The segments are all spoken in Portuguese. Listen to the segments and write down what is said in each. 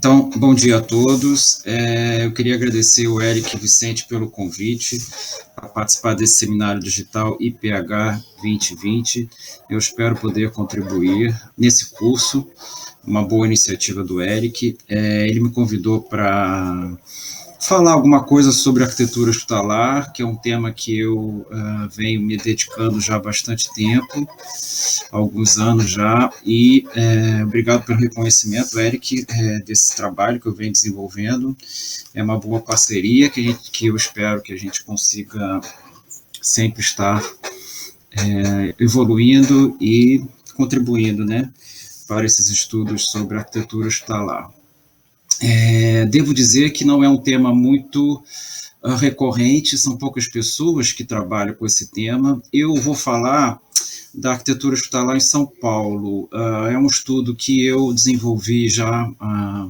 Então, bom dia a todos. Eu queria agradecer o Eric Vicente pelo convite para participar desse seminário digital IPH 2020. Eu espero poder contribuir nesse curso, uma boa iniciativa do Eric. Ele me convidou para falar alguma coisa sobre arquitetura hospitalar, que é um tema que eu venho me dedicando já há bastante tempo, há alguns anos já, e obrigado pelo reconhecimento, Eric, desse trabalho que eu venho desenvolvendo. É uma boa parceria que eu espero que a gente consiga sempre estar evoluindo e contribuindo, né, para esses estudos sobre arquitetura hospitalar. Devo dizer que não é um tema muito recorrente, são poucas pessoas que trabalham com esse tema. Eu vou falar da arquitetura hospitalar em São Paulo. É um estudo que eu desenvolvi já há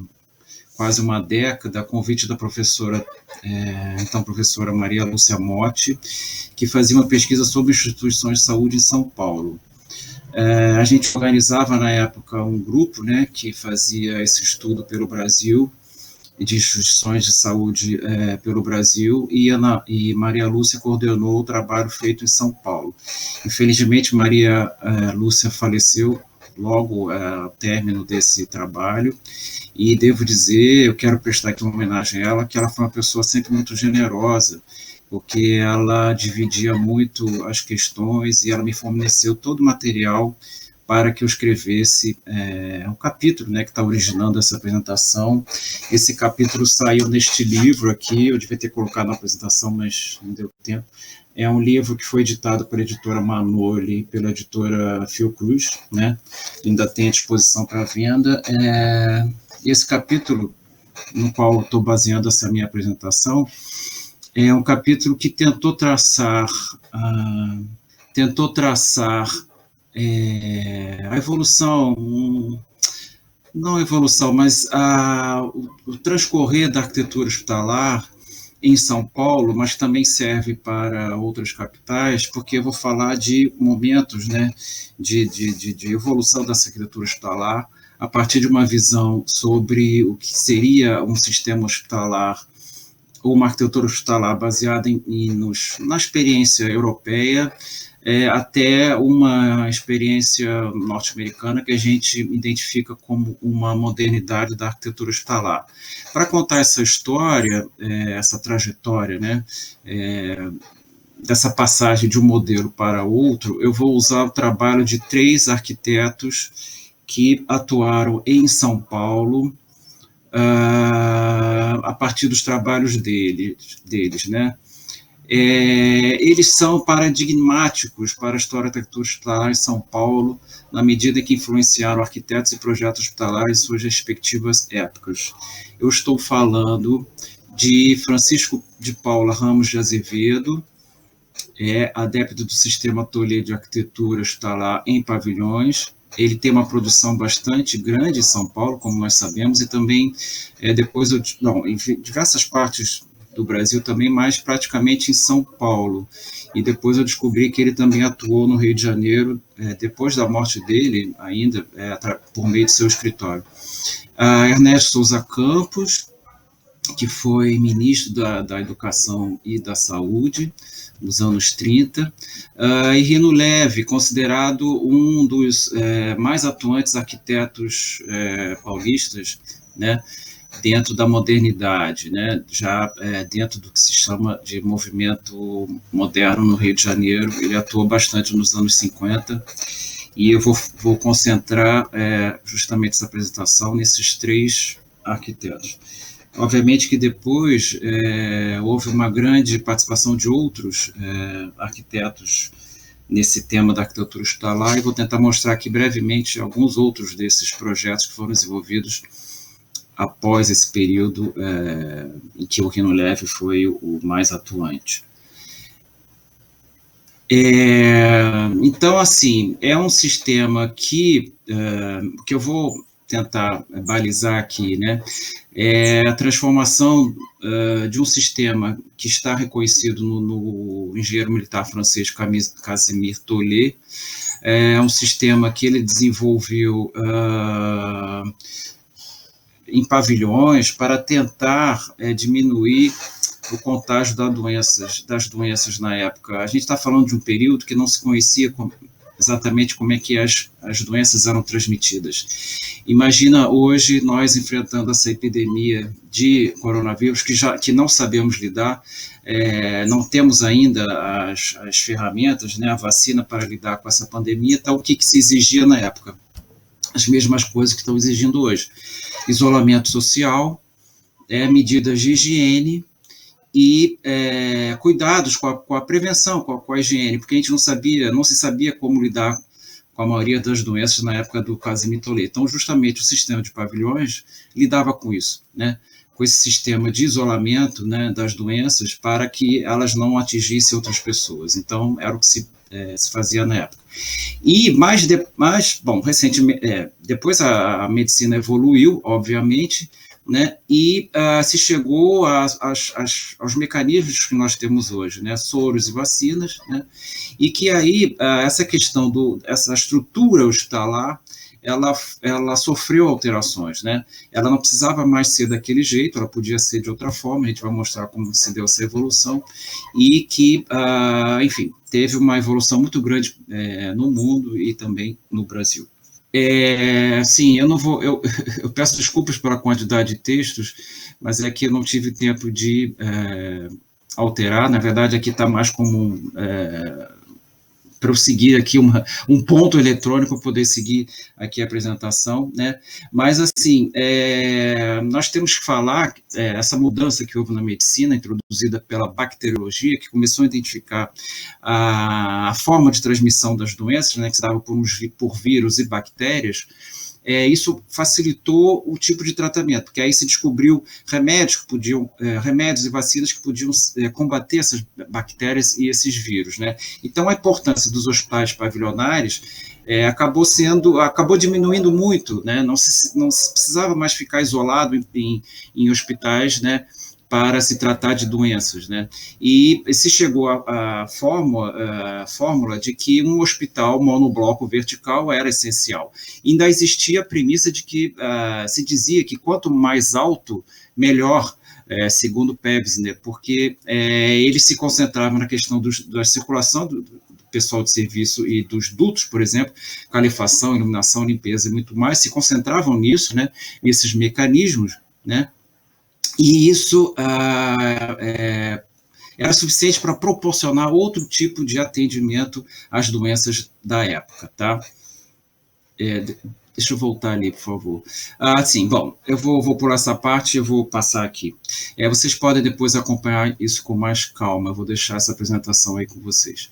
quase uma década, a convite da professora, então professora Maria Lúcia Motti, que fazia uma pesquisa sobre instituições de saúde em São Paulo. A gente organizava, na época, um grupo, né, que fazia esse estudo pelo Brasil, de instituições de saúde pelo Brasil, e Maria Lúcia coordenou o trabalho feito em São Paulo. Infelizmente, Maria Lúcia faleceu logo ao término desse trabalho, e devo dizer, eu quero prestar aqui uma homenagem a ela, que ela foi uma pessoa sempre muito generosa, porque ela dividia muito as questões e ela me forneceu todo o material para que eu escrevesse um capítulo, né, que está originando essa apresentação. Esse capítulo saiu neste livro aqui, eu devia ter colocado na apresentação, mas não deu tempo. É um livro que foi editado pela editora Manoli, pela editora Fiocruz, né, ainda tem à disposição para venda. E esse capítulo, no qual estou baseando essa minha apresentação, é um capítulo que tentou traçar a evolução, não a evolução, mas o transcorrer da arquitetura hospitalar em São Paulo, mas também serve para outras capitais, porque eu vou falar de momentos, né, de evolução dessa arquitetura hospitalar a partir de uma visão sobre o que seria um sistema hospitalar ou uma arquitetura hospitalar baseada na experiência europeia, até uma experiência norte-americana que a gente identifica como uma modernidade da arquitetura hospitalar. Para contar essa história, essa trajetória, né, dessa passagem de um modelo para outro, eu vou usar o trabalho de 3 arquitetos que atuaram em São Paulo, a partir dos trabalhos deles, né? Eles são paradigmáticos para a história da arquitetura hospitalar em São Paulo, na medida que influenciaram arquitetos e projetos hospitalares em suas respectivas épocas. Eu estou falando de Francisco de Paula Ramos de Azevedo, adepto do sistema Ateliê de arquitetura hospitalar em pavilhões. Ele tem uma produção bastante grande em São Paulo, como nós sabemos, e também, em diversas partes do Brasil também, mas praticamente em São Paulo. E depois eu descobri que ele também atuou no Rio de Janeiro, depois da morte dele, ainda por meio de seu escritório. Ernesto Souza Campos, que foi ministro da Educação e da Saúde, nos anos 30, e Rino Leve, considerado um dos mais atuantes arquitetos paulistas, né, dentro da modernidade, né, já dentro do que se chama de movimento moderno no Rio de Janeiro. Ele atuou bastante nos anos 50, e eu vou concentrar justamente essa apresentação nesses 3 arquitetos. Obviamente que depois houve uma grande participação de outros arquitetos nesse tema da arquitetura hospitalar, e vou tentar mostrar aqui brevemente alguns outros desses projetos que foram desenvolvidos após esse período em que o Rino Leve foi o mais atuante. Então, assim, é um sistema que eu vou tentar balizar aqui, né? A transformação de um sistema que está reconhecido no engenheiro militar francês Casimir Tollet. É um sistema que ele desenvolveu em pavilhões para tentar diminuir o contágio das doenças na época. A gente está falando de um período que não se conhecia exatamente como é que as doenças eram transmitidas. Imagina hoje nós enfrentando essa epidemia de coronavírus que não sabemos lidar, não temos ainda as ferramentas, né, a vacina para lidar com essa pandemia. Então, o que se exigia na época? As mesmas coisas que estão exigindo hoje. Isolamento social, medidas de higiene e cuidados com a prevenção, com a higiene, porque a gente não se sabia como lidar com a maioria das doenças na época do Kazim Tolê. Então, justamente, o sistema de pavilhões lidava com isso, né? Com esse sistema de isolamento, né, das doenças para que elas não atingissem outras pessoas. Então, era o que se fazia na época. E recentemente, depois a medicina evoluiu, obviamente, né, e se chegou aos mecanismos que nós temos hoje, né, soros e vacinas, né, e que aí essa questão essa estrutura hospitalar, ela sofreu alterações, né, ela não precisava mais ser daquele jeito, ela podia ser de outra forma, a gente vai mostrar como se deu essa evolução, e que, enfim, teve uma evolução muito grande no mundo e também no Brasil. Sim, eu peço desculpas pela quantidade de textos, mas é que eu não tive tempo de alterar. Na verdade, aqui está mais como para eu seguir aqui um ponto eletrônico, poder seguir aqui a apresentação, né? Mas, assim, nós temos que falar essa mudança que houve na medicina, introduzida pela bacteriologia, que começou a identificar a forma de transmissão das doenças, né, que se dava por vírus e bactérias. Isso facilitou o tipo de tratamento, porque aí se descobriu remédios e vacinas que podiam combater essas bactérias e esses vírus, né? Então, a importância dos hospitais pavilionares acabou diminuindo muito, né? Não se precisava mais ficar isolado em hospitais, né, para se tratar de doenças, né? E se chegou à fórmula de que um hospital monobloco vertical era essencial. Ainda existia a premissa de que se dizia que quanto mais alto, melhor, segundo Pevsner, porque eles se concentravam na questão da circulação do pessoal de serviço e dos dutos, por exemplo, calefação, iluminação, limpeza e muito mais, se concentravam nisso, né, nesses mecanismos, né, e isso era suficiente para proporcionar outro tipo de atendimento às doenças da época, tá? Deixa eu voltar ali, por favor. Sim, bom, eu vou pular essa parte e eu vou passar aqui. Vocês podem depois acompanhar isso com mais calma, eu vou deixar essa apresentação aí com vocês.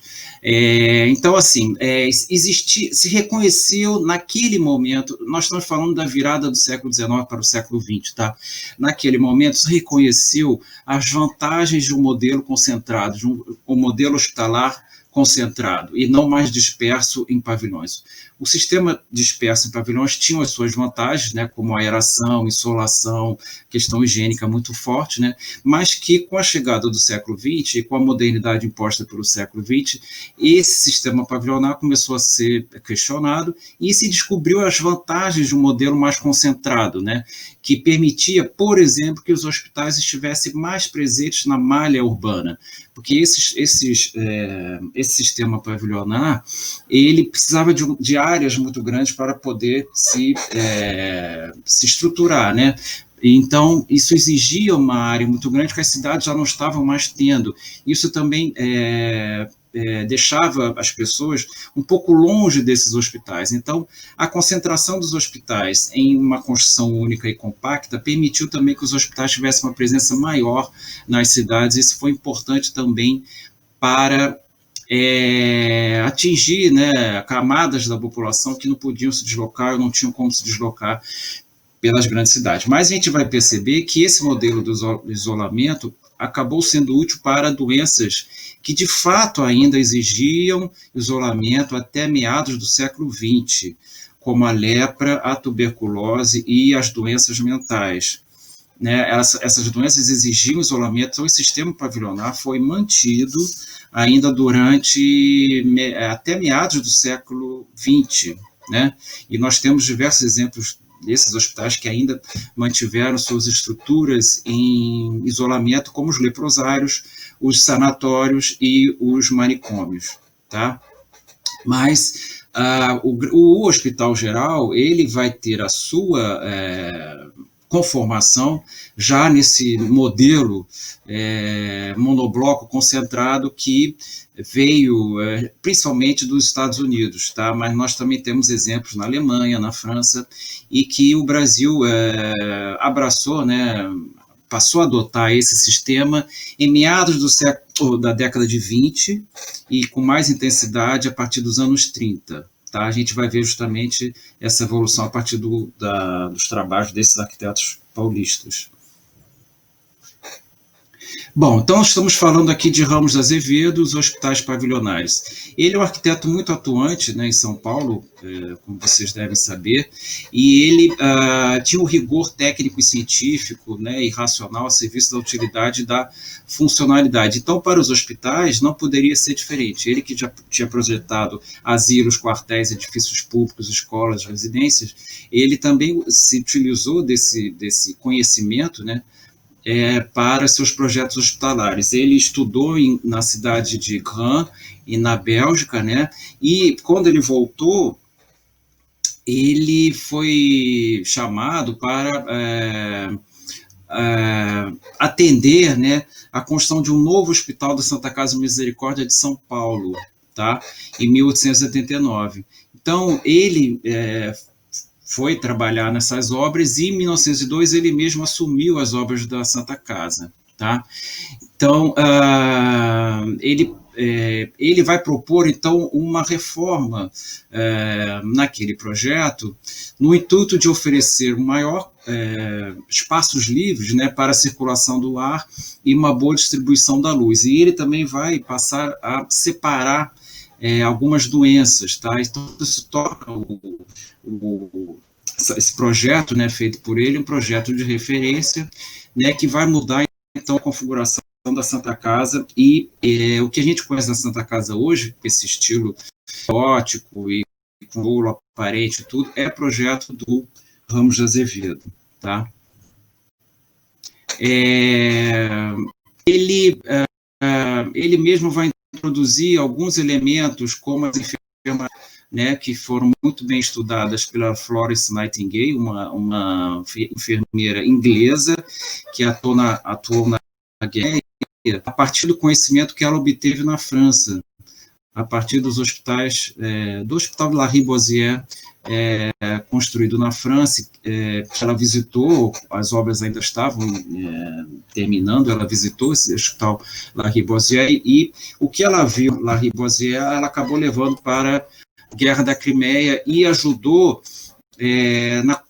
Então, assim, se reconheceu naquele momento, nós estamos falando da virada do século XIX para o século XX, tá? Naquele momento, se reconheceu as vantagens de um modelo concentrado, de um modelo hospitalar concentrado e não mais disperso em pavilhões. O sistema disperso em pavilhões tinha as suas vantagens, né, como aeração, insolação, questão higiênica muito forte, né, mas que com a chegada do século XX e com a modernidade imposta pelo século XX, esse sistema pavilionar começou a ser questionado e se descobriu as vantagens de um modelo mais concentrado, né, que permitia, por exemplo, que os hospitais estivessem mais presentes na malha urbana, porque esse sistema pavilionar, ele precisava de áreas muito grandes para poder se estruturar, né? Então, isso exigia uma área muito grande que as cidades já não estavam mais tendo. Isso também deixava as pessoas um pouco longe desses hospitais. Então, a concentração dos hospitais em uma construção única e compacta permitiu também que os hospitais tivessem uma presença maior nas cidades. Isso foi importante também para atingir, né, camadas da população que não podiam se deslocar ou não tinham como se deslocar pelas grandes cidades. Mas a gente vai perceber que esse modelo do isolamento acabou sendo útil para doenças que, de fato, ainda exigiam isolamento até meados do século XX, como a lepra, a tuberculose e as doenças mentais. Né? Essas doenças exigiam isolamento, então o sistema pavilionar foi mantido ainda até meados do século XX, né? E nós temos diversos exemplos esses hospitais que ainda mantiveram suas estruturas em isolamento, como os leprosários, os sanatórios e os manicômios, tá? Mas o Hospital Geral, ele vai ter a sua conformação já nesse modelo monobloco concentrado que veio principalmente dos Estados Unidos, tá? Mas nós também temos exemplos na Alemanha, na França, e que o Brasil abraçou, né, passou a adotar esse sistema em meados da década de 20 e com mais intensidade a partir dos anos 30. Tá? A gente vai ver justamente essa evolução a partir dos trabalhos desses arquitetos paulistas. Bom, então estamos falando aqui de Ramos Azevedo, os hospitais pavilionares. Ele é um arquiteto muito atuante, né, em São Paulo, como vocês devem saber, e ele tinha um rigor técnico e científico, né, e racional a serviço da utilidade e da funcionalidade. Então, para os hospitais, não poderia ser diferente. Ele que já tinha projetado asilos, quartéis, edifícios públicos, escolas, residências, ele também se utilizou desse conhecimento, né, para seus projetos hospitalares. Ele estudou na cidade de Gran e na Bélgica, né? E quando ele voltou, ele foi chamado para atender, né, a construção de um novo hospital da Santa Casa Misericórdia de São Paulo, tá? Em 1889. Então, ele foi trabalhar nessas obras e em 1902 ele mesmo assumiu as obras da Santa Casa, tá? Então, ele vai propor, então, uma reforma naquele projeto, no intuito de oferecer maior espaços livres, né, para a circulação do ar e uma boa distribuição da luz. E ele também vai passar a separar algumas doenças, tá? Então, isso torna esse projeto, né, feito por ele, um projeto de referência, né, que vai mudar, então, a configuração da Santa Casa e o que a gente conhece da Santa Casa hoje, esse estilo gótico e com bolo aparente e tudo, é projeto do Ramos de Azevedo, tá? Ele mesmo vai introduzir alguns elementos, como as enfermeiras, né, que foram muito bem estudadas pela Florence Nightingale, uma enfermeira inglesa que atuou na guerra, a partir do conhecimento que ela obteve na França, a partir dos hospitais, do Hospital de La Ribosière, construído na França, que ela visitou, as obras ainda estavam terminando, ela visitou esse Hospital La Ribosière, e o que ela viu La Ribosière, ela acabou levando para a Guerra da Crimeia e ajudou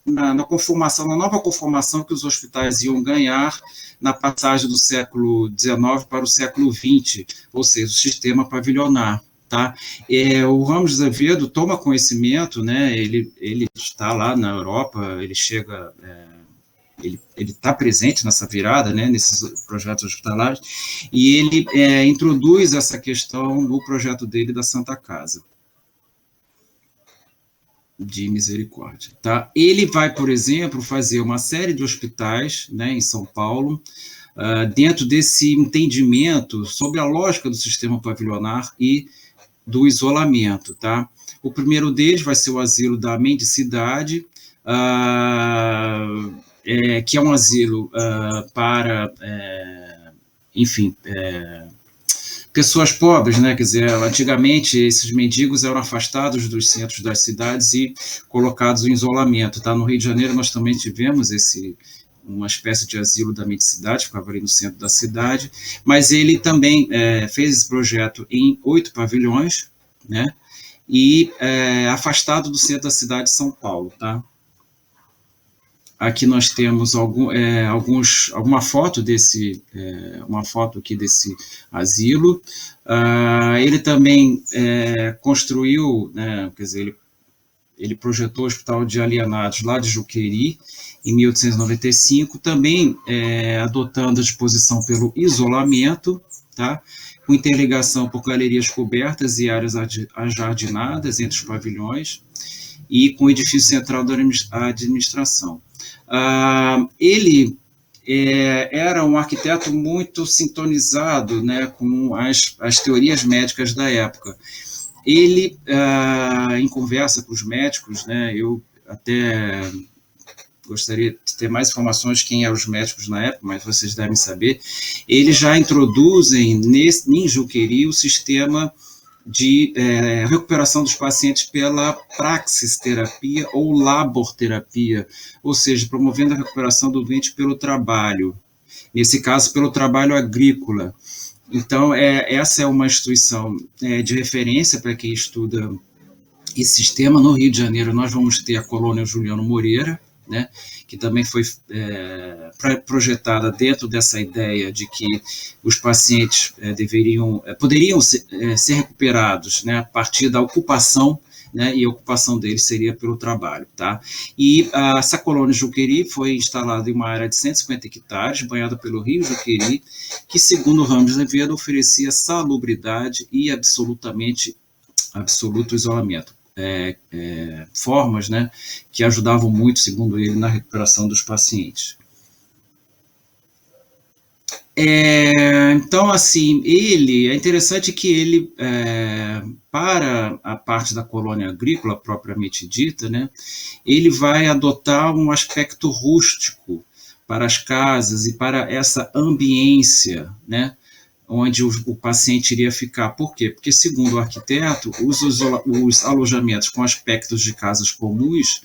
na nova conformação que os hospitais iam ganhar na passagem do século XIX para o século XX, ou seja, o sistema pavilionar. Tá? O Ramos de Azevedo toma conhecimento, né? Ele está lá na Europa, ele chega, ele está presente nessa virada, né? Nesses projetos hospitalares, e ele introduz essa questão no projeto dele da Santa Casa de Misericórdia. Tá? Ele vai, por exemplo, fazer uma série de hospitais, né, em São Paulo, dentro desse entendimento sobre a lógica do sistema pavilionar e do isolamento, tá? O primeiro deles vai ser o asilo da Mendicidade, que é um asilo para, enfim, pessoas pobres, né? Quer dizer, antigamente esses mendigos eram afastados dos centros das cidades e colocados em isolamento, tá? No Rio de Janeiro nós também tivemos uma espécie de asilo da mendicidade, ficava ali no centro da cidade, mas ele também fez esse projeto em 8 pavilhões, né, e afastado do centro da cidade de São Paulo, tá? Aqui nós temos alguma foto uma foto aqui desse asilo. Ele também construiu, né, quer dizer, ele projetou o Hospital de Alienados lá de Juqueri, em 1895, também adotando a disposição pelo isolamento, tá? Com interligação por galerias cobertas e áreas ajardinadas entre os pavilhões, e com o edifício central da administração. Ele era um arquiteto muito sintonizado, né, com as teorias médicas da época. Ele, em conversa com os médicos, né, eu até gostaria de ter mais informações de quem eram os médicos na época, mas vocês devem saber, eles já introduzem em Juqueri o sistema de recuperação dos pacientes pela praxisterapia ou laborterapia, ou seja, promovendo a recuperação do doente pelo trabalho, nesse caso, pelo trabalho agrícola. Então, essa é uma instituição de referência para quem estuda esse sistema. No Rio de Janeiro, nós vamos ter a colônia Juliano Moreira, né, que também foi projetada dentro dessa ideia de que os pacientes poderiam ser recuperados, né, a partir da ocupação, né, e a ocupação deles seria pelo trabalho. Tá? E essa colônia Juqueri foi instalada em uma área de 150 hectares, banhada pelo rio Juqueri, que, segundo Ramos Azevedo, oferecia salubridade e absoluto isolamento. Formas, né, que ajudavam muito, segundo ele, na recuperação dos pacientes. Então, assim, é interessante que ele, para a parte da colônia agrícola propriamente dita, né, ele vai adotar um aspecto rústico para as casas e para essa ambiência, né, onde o paciente iria ficar. Por quê? Porque, segundo o arquiteto, os alojamentos com aspectos de casas comuns,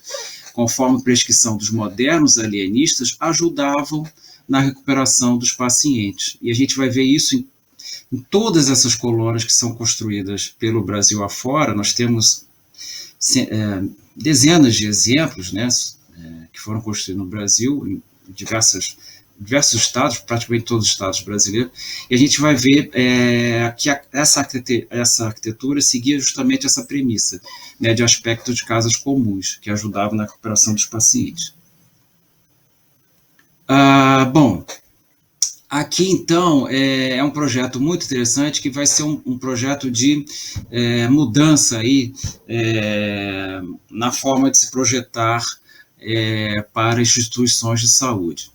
conforme prescrição dos modernos alienistas, ajudavam na recuperação dos pacientes. E a gente vai ver isso em todas essas colônias que são construídas pelo Brasil afora. Nós temos dezenas de exemplos, né, que foram construídos no Brasil, em diversos estados, praticamente todos os estados brasileiros, e a gente vai ver que essa arquitetura seguia justamente essa premissa, né, de aspecto de casas comuns, que ajudavam na recuperação dos pacientes. Bom, aqui então é um projeto muito interessante, que vai ser um projeto de mudança aí, na forma de se projetar para instituições de saúde.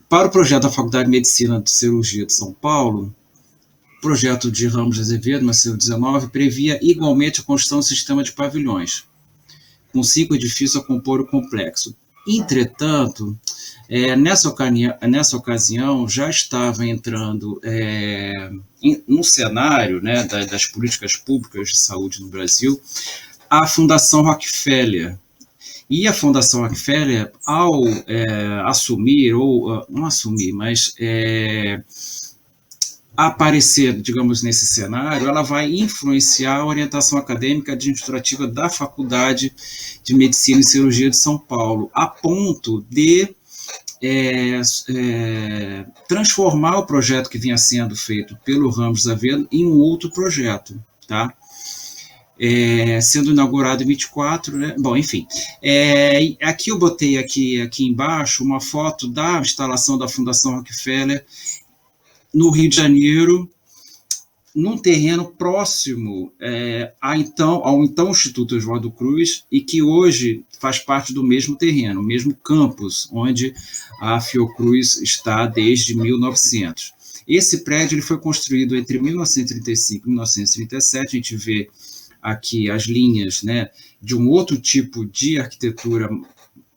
Para o projeto da Faculdade de Medicina e Cirurgia de São Paulo, o projeto de Ramos de Azevedo, no século XIX, previa igualmente a construção de um sistema de pavilhões, com 5 edifícios a compor o complexo. Entretanto, nessa ocasião, já estava entrando no cenário, né, das políticas públicas de saúde no Brasil, a Fundação Rockefeller. E a Fundação Rockefeller, ao assumir, ou não assumir, mas aparecer, digamos, nesse cenário, ela vai influenciar a orientação acadêmica administrativa da Faculdade de Medicina e Cirurgia de São Paulo, a ponto de transformar o projeto que vinha sendo feito pelo Ramos de Azevedo em um outro projeto, tá? Sendo inaugurado em 24, né? Bom, enfim. Aqui eu botei aqui embaixo uma foto da instalação da Fundação Rockefeller no Rio de Janeiro, num terreno próximo ao então Instituto Oswaldo Cruz, e que hoje faz parte do mesmo terreno, o mesmo campus, onde a Fiocruz está desde 1900. Esse prédio ele foi construído entre 1935 e 1937, a gente vê aqui as linhas, né, de um outro tipo de arquitetura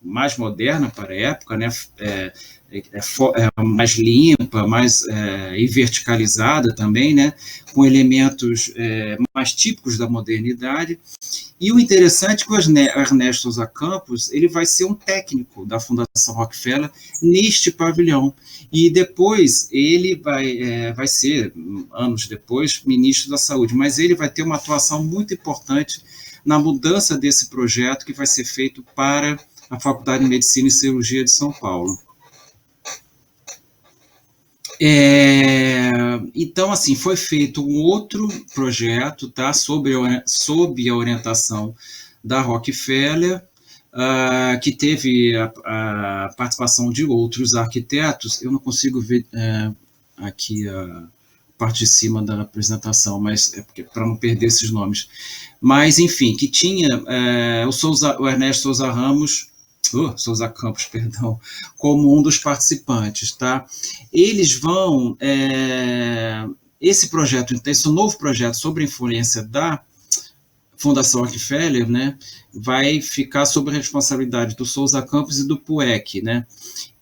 mais moderna para a época, né, mais limpa, mais e verticalizada também, né, com elementos mais típicos da modernidade. E o interessante é que o Ernesto Souza Campos ele vai ser um técnico da Fundação Rockefeller neste pavilhão, e depois ele vai ser, anos depois, ministro da Saúde, mas ele vai ter uma atuação muito importante na mudança desse projeto que vai ser feito para a Faculdade de Medicina e Cirurgia de São Paulo. Então, assim, foi feito um outro projeto, tá, sob a orientação da Rockefeller, que teve a participação de outros arquitetos. Eu não consigo ver aqui a parte de cima da apresentação, mas é para não perder esses nomes. Mas, enfim, que tinha o Ernesto Souza Campos, perdão, como um dos participantes, tá? Eles vão... esse projeto, então, esse novo projeto sobre a influência da Fundação Rockefeller, né, vai ficar sob a responsabilidade do Souza Campos e do PUEC, né?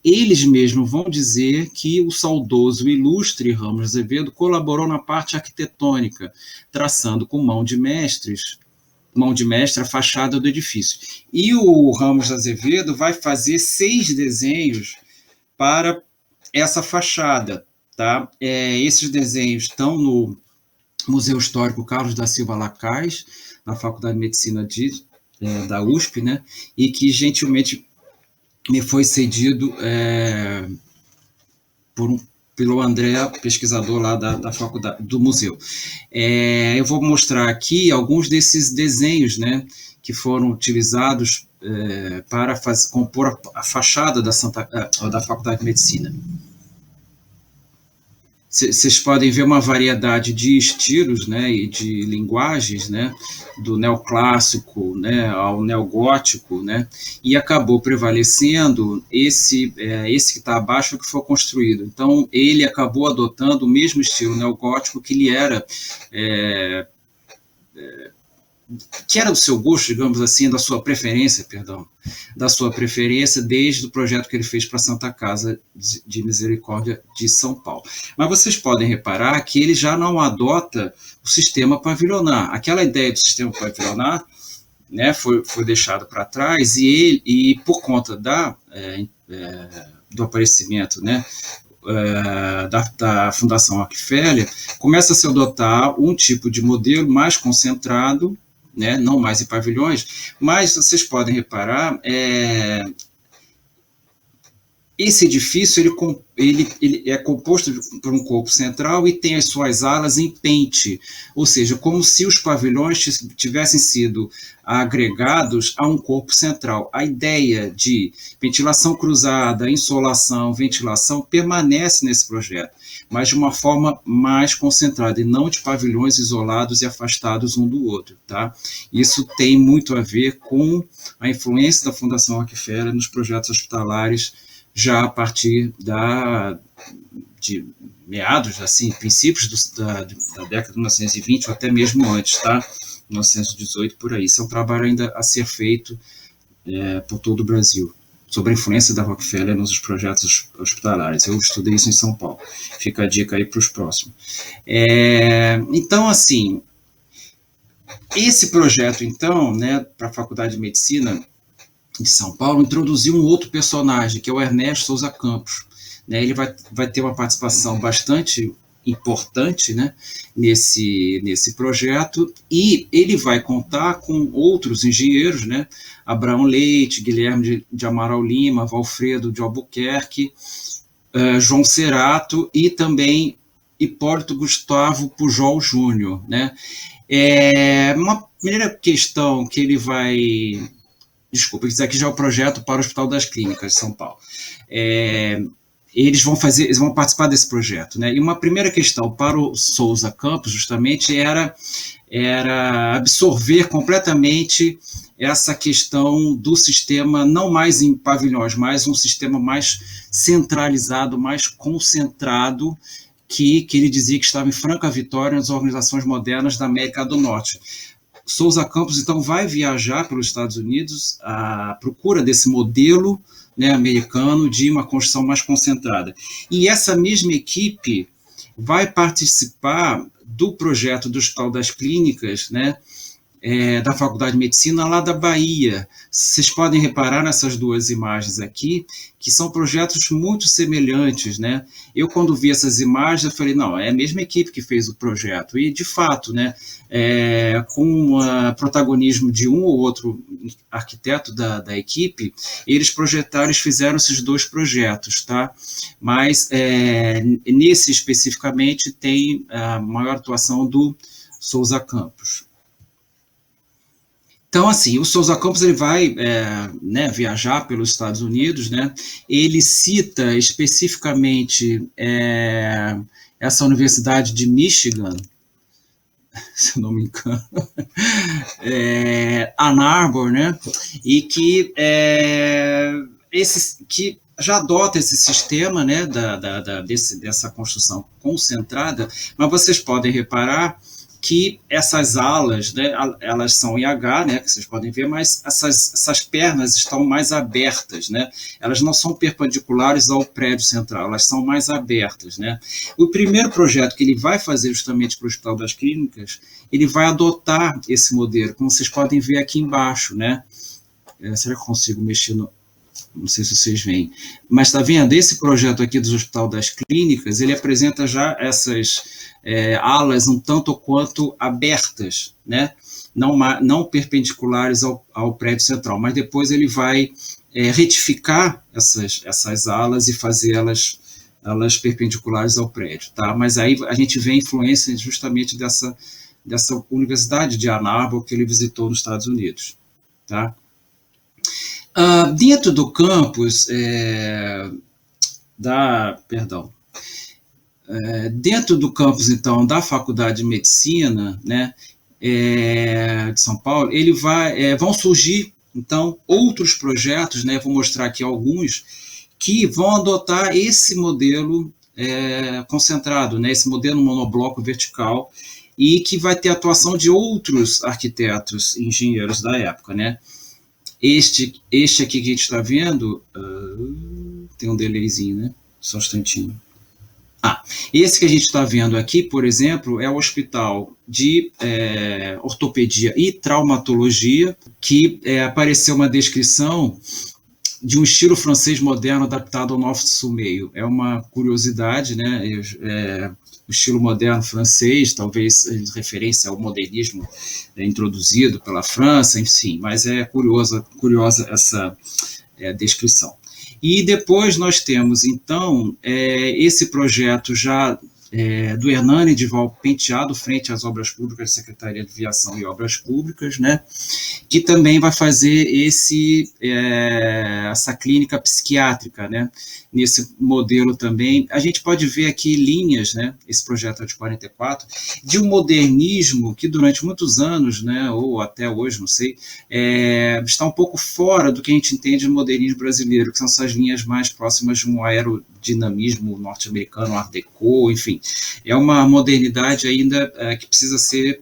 Eles mesmos vão dizer que o saudoso e ilustre Ramos Azevedo colaborou na parte arquitetônica, traçando com mão de mestre a fachada do edifício. E o Ramos Azevedo vai fazer 6 desenhos para essa fachada, tá? Esses desenhos estão no Museu Histórico Carlos da Silva Lacaz, na Faculdade de Medicina da USP, né? E que gentilmente me foi cedido pelo André, pesquisador lá da faculdade, do museu. Eu vou mostrar aqui alguns desses desenhos, né, que foram utilizados para compor a fachada da Faculdade de Medicina. Vocês podem ver uma variedade de estilos, né, e de linguagens, né, do neoclássico, né, ao neogótico, né, e acabou prevalecendo esse que está abaixo que foi construído. Então, ele acabou adotando o mesmo estilo neogótico que ele era que era do seu gosto, digamos assim, da sua preferência, desde o projeto que ele fez para a Santa Casa de Misericórdia de São Paulo. Mas vocês podem reparar que ele já não adota o sistema pavilionar. Aquela ideia do sistema pavilionar, né, foi deixado para trás, e por conta do aparecimento, né, da Fundação Rockefeller, começa a se adotar um tipo de modelo mais concentrado, né, não mais em pavilhões, mas vocês podem reparar, esse edifício ele é composto por um corpo central e tem as suas alas em pente, ou seja, como se os pavilhões tivessem sido agregados a um corpo central. A ideia de ventilação cruzada, insolação, ventilação permanece nesse projeto, mas de uma forma mais concentrada, e não de pavilhões isolados e afastados um do outro, tá? Isso tem muito a ver com a influência da Fundação Rockefeller nos projetos hospitalares, já a partir de meados, assim, princípios da década de 1920, ou até mesmo antes, tá? 1918, por aí. Isso é um trabalho ainda a ser feito por todo o Brasil, sobre a influência da Rockefeller nos projetos hospitalares. Eu estudei isso em São Paulo. Fica a dica aí para os próximos. Então, assim, esse projeto, então, né, para a Faculdade de Medicina de São Paulo, introduziu um outro personagem, que é o Ernesto Souza Campos. Né, ele vai ter uma participação bastante importante, né, nesse projeto, e ele vai contar com outros engenheiros, né, Abraão Leite, Guilherme de Amaral Lima, Valfredo de Albuquerque, João Cerato e também Hipólito Gustavo Pujol Júnior. Né. Uma primeira questão que ele vai... Desculpa, isso aqui já é o projeto para o Hospital das Clínicas de São Paulo. Eles vão participar desse projeto, né? E uma primeira questão para o Souza Campos, justamente, era absorver completamente essa questão do sistema, não mais em pavilhões, mas um sistema mais centralizado, mais concentrado, que ele dizia que estava em franca vitória nas organizações modernas da América do Norte. Souza Campos, então, vai viajar pelos Estados Unidos à procura desse modelo, né, americano de uma construção mais concentrada. E essa mesma equipe vai participar do projeto do Hospital das Clínicas, né, da Faculdade de Medicina lá da Bahia. Vocês podem reparar nessas duas imagens aqui, que são projetos muito semelhantes, né? Eu, quando vi essas imagens, eu falei, não, é a mesma equipe que fez o projeto, e, de fato, né, com o protagonismo de um ou outro arquiteto da equipe, eles fizeram esses dois projetos, tá? Mas, nesse especificamente, tem a maior atuação do Souza Campos. Então, assim, o Souza Campos ele vai né, viajar pelos Estados Unidos, né? Ele cita especificamente essa Universidade de Michigan, se eu não me engano, Ann Arbor, né? E que que já adota esse sistema, né, dessa construção concentrada, mas vocês podem reparar que essas alas, né, elas são em H, né, que vocês podem ver, mas essas pernas estão mais abertas, né, elas não são perpendiculares ao prédio central, elas são mais abertas, né. O primeiro projeto que ele vai fazer justamente para o Hospital das Clínicas, ele vai adotar esse modelo, como vocês podem ver aqui embaixo, né. Será que eu consigo mexer no... Não sei se vocês veem, mas está vendo, esse projeto aqui do Hospital das Clínicas, ele apresenta já essas alas um tanto quanto abertas, né? Não perpendiculares ao prédio central, mas depois ele vai retificar essas alas e fazer elas perpendiculares ao prédio, tá? Mas aí a gente vê a influência justamente dessa Universidade de Ann Arbor que ele visitou nos Estados Unidos, tá? Dentro do campus dentro do campus, então, da Faculdade de Medicina, né, de São Paulo, vão surgir, então, outros projetos, né, vou mostrar aqui alguns, que vão adotar esse modelo concentrado, né, esse modelo monobloco vertical, e que vai ter atuação de outros arquitetos e engenheiros da época, né. Este aqui que a gente está vendo, tem um delayzinho, né? Só um instantinho. Esse que a gente está vendo aqui, por exemplo, é o Hospital de Ortopedia e Traumatologia, que apareceu uma descrição de um estilo francês moderno adaptado ao nosso meio. É uma curiosidade, né? O estilo moderno francês, talvez referência ao modernismo introduzido pela França, enfim, mas é curiosa essa descrição. E depois nós temos, então, esse projeto já do Hernani Edival Penteado, frente às obras públicas da Secretaria de Viação e Obras Públicas, né, que também vai fazer essa clínica psiquiátrica, né, nesse modelo também. A gente pode ver aqui linhas, né, esse projeto é de 44, de um modernismo que durante muitos anos, né, ou até hoje, não sei, está um pouco fora do que a gente entende de modernismo brasileiro, que são essas linhas mais próximas de um aerodinamismo norte-americano, Art Deco, enfim. É uma modernidade ainda que precisa ser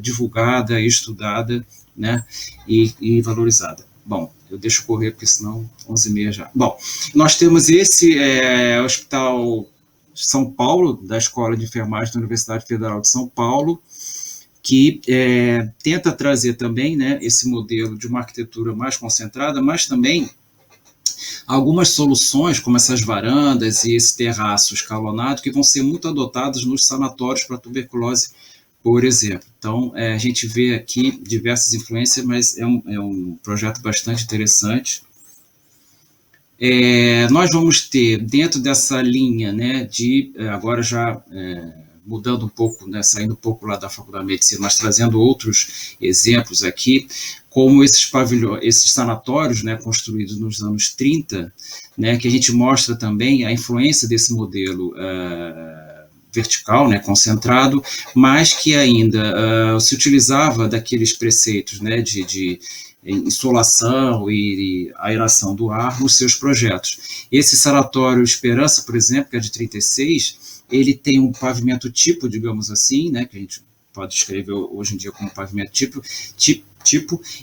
divulgada, estudada, né, e valorizada. Bom, eu deixo correr, porque senão 11h30 já. Bom, nós temos esse Hospital São Paulo, da Escola de Enfermagem da Universidade Federal de São Paulo, que tenta trazer também, né, esse modelo de uma arquitetura mais concentrada, mas também algumas soluções, como essas varandas e esse terraço escalonado, que vão ser muito adotados nos sanatórios para tuberculose, por exemplo. Então, a gente vê aqui diversas influências, mas é um projeto bastante interessante. Nós vamos ter, dentro dessa linha, né, agora já mudando um pouco, né, saindo um pouco lá da Faculdade de Medicina, mas trazendo outros exemplos aqui, como esses sanatórios, né, construídos nos anos 30, né, que a gente mostra também a influência desse modelo vertical, né, concentrado, mas que ainda se utilizava daqueles preceitos, né, de insolação e aeração do ar nos seus projetos. Esse sanatório Esperança, por exemplo, que é de 36, ele tem um pavimento tipo, digamos assim, né, que a gente pode escrever hoje em dia como pavimento tipo,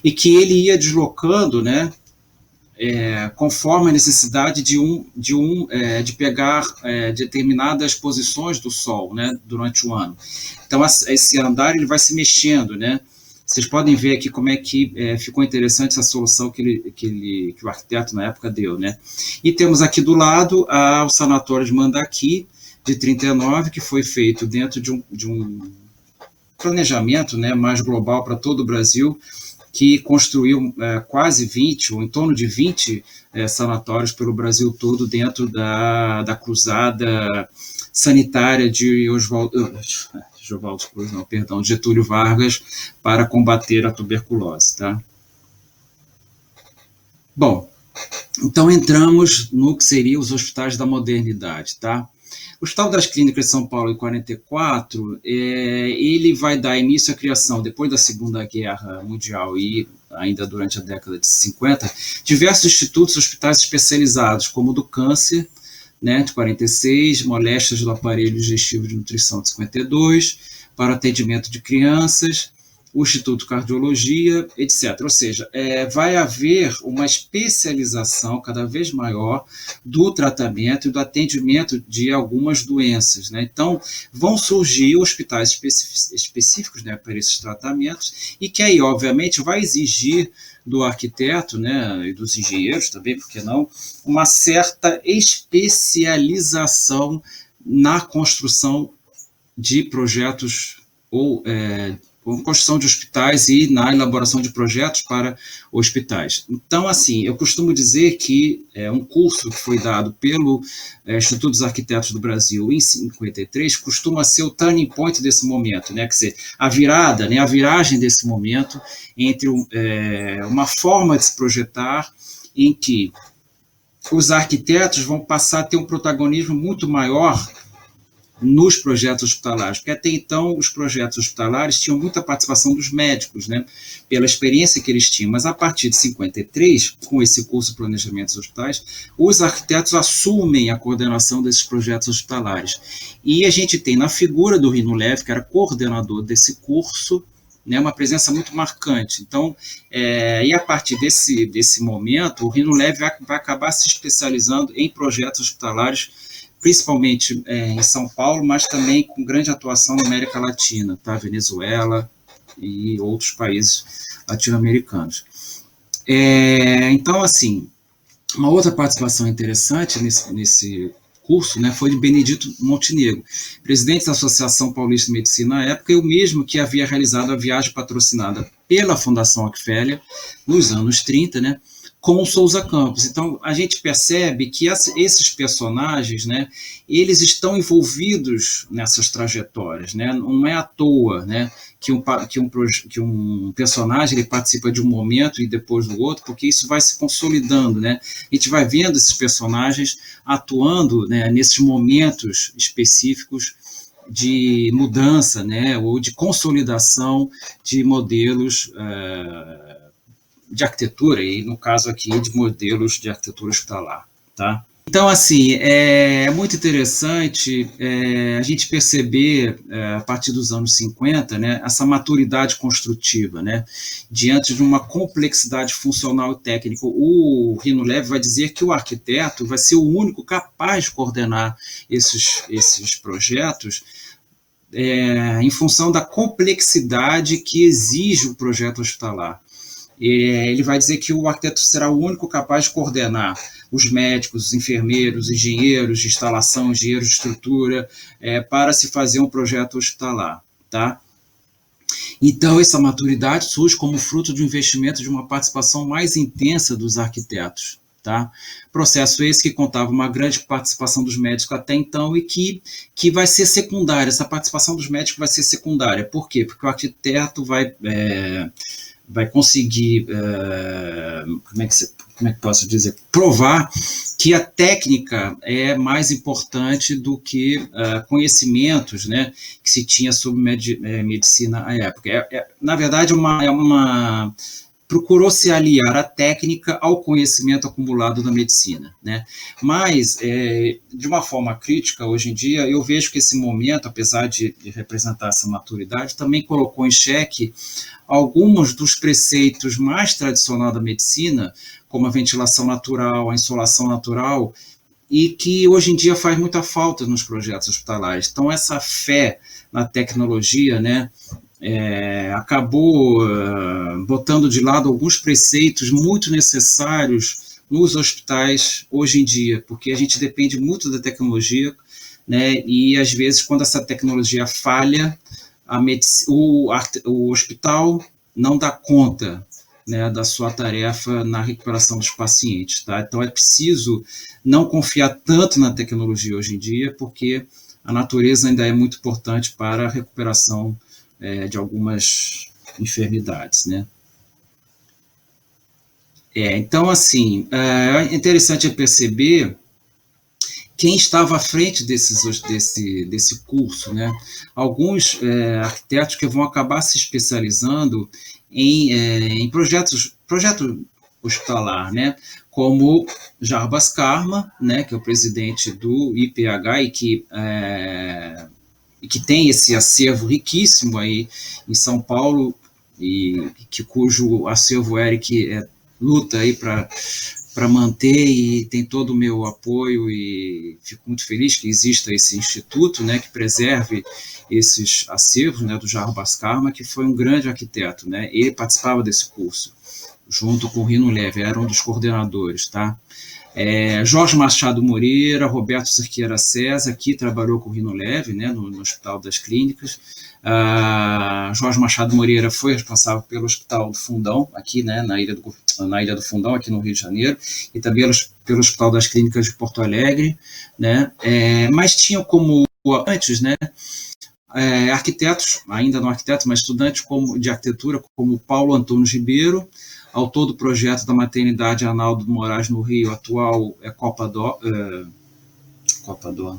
e que ele ia deslocando, né, conforme a necessidade de pegar determinadas posições do Sol, né, durante o ano. Então, esse andar ele vai se mexendo, né. Vocês podem ver aqui como é que ficou interessante essa solução que o arquiteto na época deu, né. E temos aqui do lado o sanatório de Mandaki, de 39, que foi feito dentro de um planejamento, né, mais global para todo o Brasil, que construiu quase 20, ou em torno de 20 sanatórios pelo Brasil todo, dentro da cruzada sanitária de Oswaldo Cruz, não, perdão, Getúlio Vargas, para combater a tuberculose, tá? Bom, então entramos no que seriam os hospitais da modernidade, tá? O Hospital das Clínicas de São Paulo, em 44, ele vai dar início à criação, depois da Segunda Guerra Mundial e ainda durante a década de 50, diversos institutos hospitais especializados, como o do câncer, né, de 46, moléstias do aparelho digestivo de nutrição de 52, para atendimento de crianças, o Instituto de Cardiologia, etc. Ou seja, vai haver uma especialização cada vez maior do tratamento e do atendimento de algumas doenças, né? Então, vão surgir hospitais específicos, né, para esses tratamentos, e que aí, obviamente, vai exigir do arquiteto, né, e dos engenheiros também, por que não, uma certa especialização na construção de projetos ou construção de hospitais e na elaboração de projetos para hospitais. Então, assim, eu costumo dizer que um curso que foi dado pelo Instituto dos Arquitetos do Brasil em 53 costuma ser o turning point desse momento, né? Quer dizer, a virada, né, a viragem desse momento entre uma forma de se projetar em que os arquitetos vão passar a ter um protagonismo muito maior nos projetos hospitalares, porque até então os projetos hospitalares tinham muita participação dos médicos, né, pela experiência que eles tinham, mas a partir de 53, com esse curso de planejamento dos hospitais, os arquitetos assumem a coordenação desses projetos hospitalares. E a gente tem na figura do Rino Leve, que era coordenador desse curso, né, uma presença muito marcante. Então, e a partir desse momento, o Rino Leve vai acabar se especializando em projetos hospitalares, principalmente em São Paulo, mas também com grande atuação na América Latina, tá? Venezuela e outros países latino-americanos. Então, assim, uma outra participação interessante nesse curso, né, foi de Benedito Montenegro, presidente da Associação Paulista de Medicina na época, e o mesmo que havia realizado a viagem patrocinada pela Fundação Rockefeller nos anos 30, né, com o Souza Campos. Então, a gente percebe que esses personagens, né, eles estão envolvidos nessas trajetórias, né? Não é à toa, né, que um personagem ele participa de um momento e depois do outro, porque isso vai se consolidando, né? A gente vai vendo esses personagens atuando, né, nesses momentos específicos de mudança, né, ou de consolidação de modelos de arquitetura, e no caso aqui de modelos de arquitetura hospitalar, tá? Então, assim, é muito interessante a gente perceber, a partir dos anos 50, né, essa maturidade construtiva, né, diante de uma complexidade funcional e técnica. O Rino Leve vai dizer que o arquiteto vai ser o único capaz de coordenar esses projetos em função da complexidade que exige o projeto hospitalar. Ele vai dizer que o arquiteto será o único capaz de coordenar os médicos, os enfermeiros, engenheiros de instalação, engenheiros de estrutura, para se fazer um projeto hospitalar, tá? Então, essa maturidade surge como fruto de um investimento de uma participação mais intensa dos arquitetos, tá? Processo esse que contava uma grande participação dos médicos até então e que vai ser secundária, essa participação dos médicos vai ser secundária. Por quê? Porque o arquiteto vai conseguir, como é que posso dizer, provar que a técnica é mais importante do que conhecimentos, né, que se tinha sobre medicina à época. Na verdade, procurou se aliar a técnica ao conhecimento acumulado na medicina, né? Mas, de uma forma crítica, hoje em dia, eu vejo que esse momento, apesar de representar essa maturidade, também colocou em xeque alguns dos preceitos mais tradicionais da medicina, como a ventilação natural, a insolação natural, e que hoje em dia faz muita falta nos projetos hospitalares. Então, essa fé na tecnologia, né, acabou botando de lado alguns preceitos muito necessários nos hospitais hoje em dia, porque a gente depende muito da tecnologia, né, e às vezes quando essa tecnologia falha, o hospital não dá conta, né, da sua tarefa na recuperação dos pacientes, tá? Então é preciso não confiar tanto na tecnologia hoje em dia, porque a natureza ainda é muito importante para a recuperação de algumas enfermidades, né? Então, assim, é interessante perceber quem estava à frente desse curso, né? Alguns arquitetos que vão acabar se especializando em projeto hospitalar, né? Como Jarbas Karma, né? Que é o presidente do IPH e que tem esse acervo riquíssimo aí em São Paulo e cujo acervo Eric luta aí para manter, e tem todo o meu apoio, e fico muito feliz que exista esse instituto, né, que preserve esses acervos, né, do Jarbas Karma, que foi um grande arquiteto, né? Ele participava desse curso junto com o Rino Leve, era um dos coordenadores, tá? Jorge Machado Moreira, Roberto Cerqueira César, que trabalhou com o Rino Leve, né, no Hospital das Clínicas. Jorge Machado Moreira foi responsável pelo Hospital do Fundão, aqui, né, na Ilha do Fundão, aqui no Rio de Janeiro, e também pelo Hospital das Clínicas de Porto Alegre, né, mas tinham como antes, né, arquitetos, ainda não arquitetos, mas estudantes de arquitetura, como Paulo Antônio Ribeiro, autor do projeto da maternidade Arnaldo Moraes no Rio, atual Copador,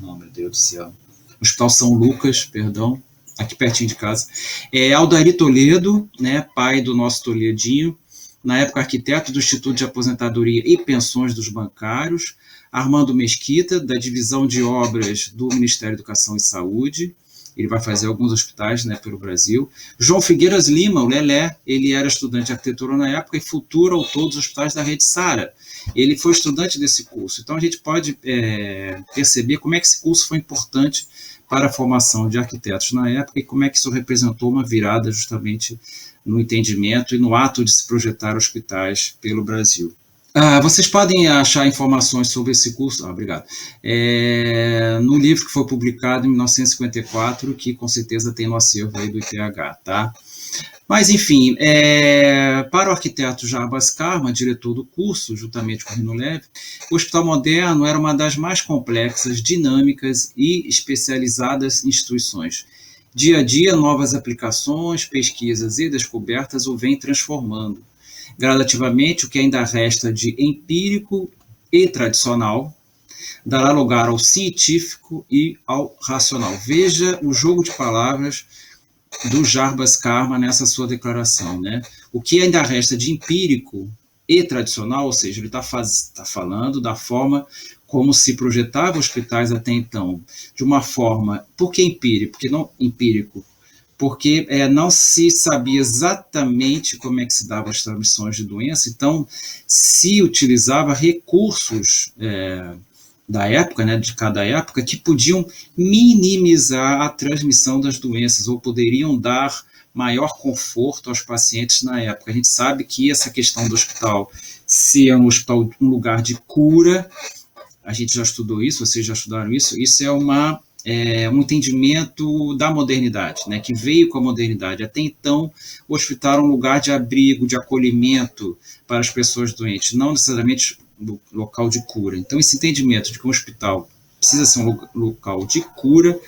não, meu Deus do céu, Hospital São Lucas, perdão, aqui pertinho de casa. Aldair Toledo, né, pai do nosso Toledinho, na época arquiteto do Instituto de Aposentadoria e Pensões dos Bancários. Armando Mesquita, da Divisão de Obras do Ministério da Educação e Saúde, ele vai fazer alguns hospitais, né, pelo Brasil. João Figueiras Lima, o Lelé, ele era estudante de arquitetura na época e futuro autor dos hospitais da Rede Sara. Ele foi estudante desse curso. Então, a gente pode perceber como é que esse curso foi importante para a formação de arquitetos na época e como é que isso representou uma virada justamente no entendimento e no ato de se projetar hospitais pelo Brasil. Vocês podem achar informações sobre esse curso, obrigado, no livro que foi publicado em 1954, que com certeza tem no acervo aí do IPH, tá? Mas, enfim, para o arquiteto Jarbas Karma, diretor do curso, juntamente com o Rino Leve, o Hospital Moderno era uma das mais complexas, dinâmicas e especializadas instituições. Dia a dia, novas aplicações, pesquisas e descobertas o vêm transformando. Gradativamente, o que ainda resta de empírico e tradicional dará lugar ao científico e ao racional. Veja o jogo de palavras do Jarbas Karma nessa sua declaração, né? O que ainda resta de empírico e tradicional, ou seja, ele está falando da forma como se projetava hospitais até então, de uma forma, por que empírico? Porque não empírico, porque não se sabia exatamente como é que se davam as transmissões de doença, então se utilizava recursos da época, né, de cada época, que podiam minimizar a transmissão das doenças, ou poderiam dar maior conforto aos pacientes na época. A gente sabe que essa questão do hospital ser um hospital, um lugar de cura, a gente já estudou isso, vocês já estudaram isso é um entendimento da modernidade, né, que veio com a modernidade. Até então, o hospital era um lugar de abrigo, de acolhimento para as pessoas doentes, não necessariamente um local de cura. Então, esse entendimento de que um hospital precisa ser um local de cura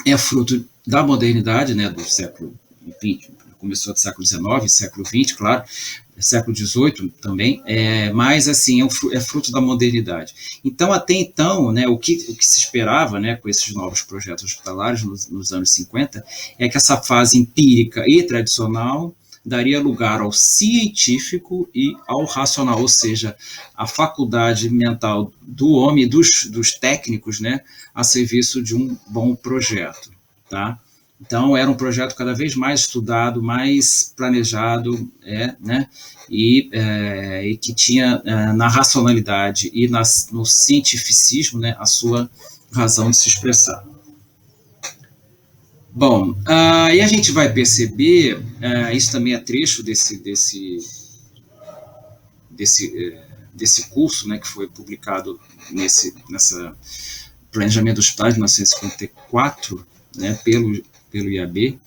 é fruto da modernidade, né, do século XX, começou do século XIX, século XX, claro, século XVIII também, mas assim, é fruto da modernidade. Então, até então, né, o que se esperava, né, com esses novos projetos hospitalares nos anos 50, é que essa fase empírica e tradicional daria lugar ao científico e ao racional, ou seja, a faculdade mental do homem, dos técnicos, né, a serviço de um bom projeto, tá? Então, era um projeto cada vez mais estudado, mais planejado, né, e que tinha na racionalidade e no cientificismo, né, a sua razão de se expressar. Bom, e a gente vai perceber, isso também é trecho desse curso, né, que foi publicado nessa Planejamento dos Hospitais de 1954, né, pelo IAB,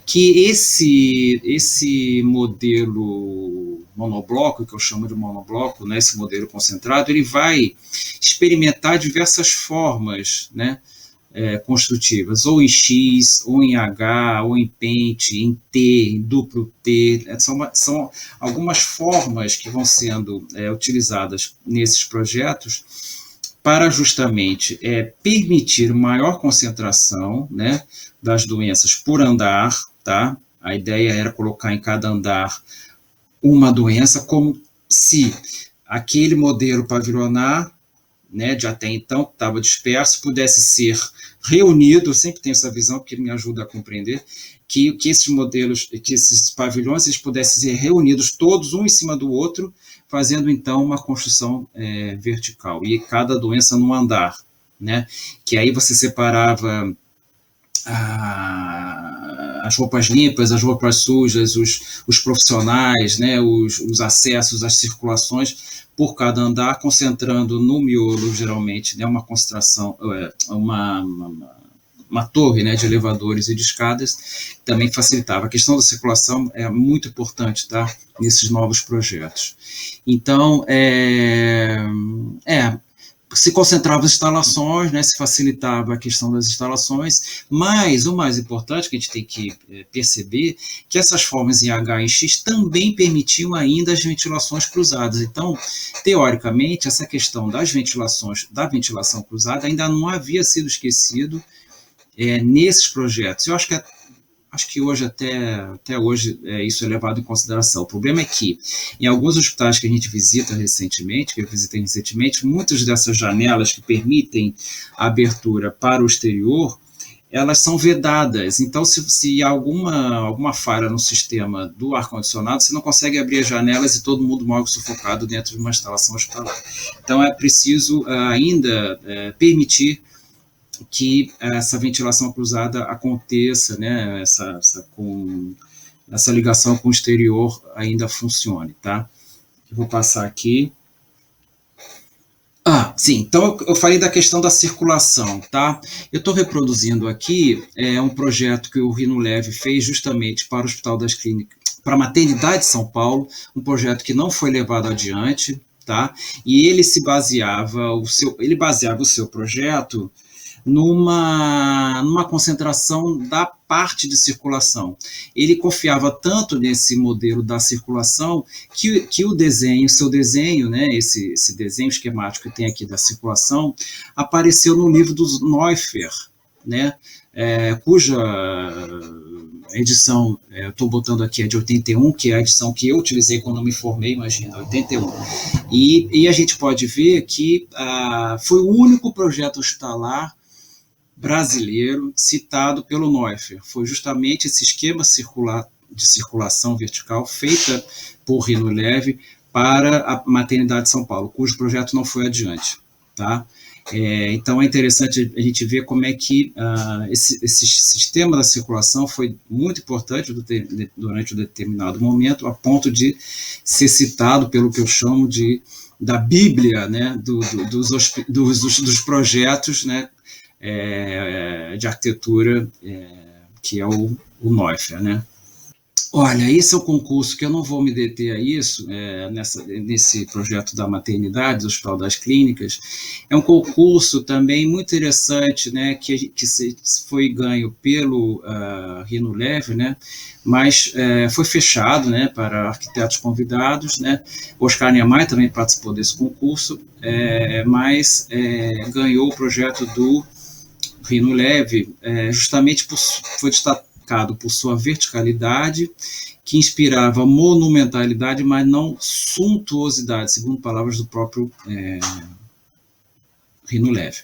que esse modelo monobloco, que eu chamo de monobloco, né, esse modelo concentrado, ele vai experimentar diversas formas, né, construtivas, ou em X, ou em H, ou em pente, em T, em duplo T. São algumas formas que vão sendo utilizadas nesses projetos para justamente permitir maior concentração, né, das doenças por andar, tá? A ideia era colocar em cada andar uma doença, como se aquele modelo pavilionar, né, de até então, que estava disperso, pudesse ser reunido. Eu sempre tenho essa visão, porque me ajuda a compreender, que esses modelos, que esses pavilhões, eles pudessem ser reunidos todos, um em cima do outro, fazendo, então, uma construção vertical, e cada doença num andar, né, que aí você separava as roupas limpas, as roupas sujas, os profissionais, né, os acessos, as circulações por cada andar, concentrando no miolo, geralmente, né, uma concentração, uma torre, né, de elevadores e de escadas, também facilitava. A questão da circulação é muito importante, tá, nesses novos projetos. Então, se concentrava as instalações, né, se facilitava a questão das instalações, mas o mais importante que a gente tem que perceber, que essas formas em H e X também permitiam ainda as ventilações cruzadas. Então, teoricamente, essa questão das ventilações, da ventilação cruzada, ainda não havia sido esquecido nesses projetos. Eu acho que hoje, até hoje, isso é levado em consideração. O problema é que, em alguns hospitais que a gente visita recentemente, que eu visitei recentemente, muitas dessas janelas que permitem a abertura para o exterior, elas são vedadas. Então, se há alguma falha no sistema do ar-condicionado, você não consegue abrir as janelas e todo mundo morre sufocado dentro de uma instalação hospitalar. Então, é preciso ainda permitir que essa ventilação cruzada aconteça, né, essa ligação com o exterior ainda funcione, tá? Eu vou passar aqui. Sim, então eu falei da questão da circulação, tá? Eu estou reproduzindo aqui um projeto que o Rino Leve fez justamente para o Hospital das Clínicas, para a Maternidade de São Paulo, um projeto que não foi levado adiante, tá? E ele baseava o seu projeto numa concentração da parte de circulação. Ele confiava tanto nesse modelo da circulação que o desenho, seu desenho, né, esse desenho esquemático que tem aqui da circulação, apareceu no livro do Neuffer, né, cuja edição, eu estou botando aqui, é de 81, que é a edição que eu utilizei quando me formei, imagina, 81. E a gente pode ver que foi o único projeto hospitalar brasileiro citado pelo Neuffer. Foi justamente esse esquema de circulação vertical feita por Rino Leve para a Maternidade de São Paulo, cujo projeto não foi adiante, tá? Então é interessante a gente ver como é que esse sistema da circulação foi muito importante durante um determinado momento, a ponto de ser citado pelo que eu chamo da Bíblia, né, dos projetos, né, de arquitetura, que é o Neuffer, né? Olha, esse é um concurso que eu não vou me deter a isso, nesse projeto da maternidade, do Hospital das Clínicas. É um concurso também muito interessante, né, que foi ganho pelo Rino Leve, né, mas foi fechado, né, para arquitetos convidados, né. Oscar Niemeyer também participou desse concurso, mas ganhou o projeto do Rino Leve, justamente foi destacado por sua verticalidade, que inspirava monumentalidade, mas não suntuosidade, segundo palavras do próprio Rino Leve.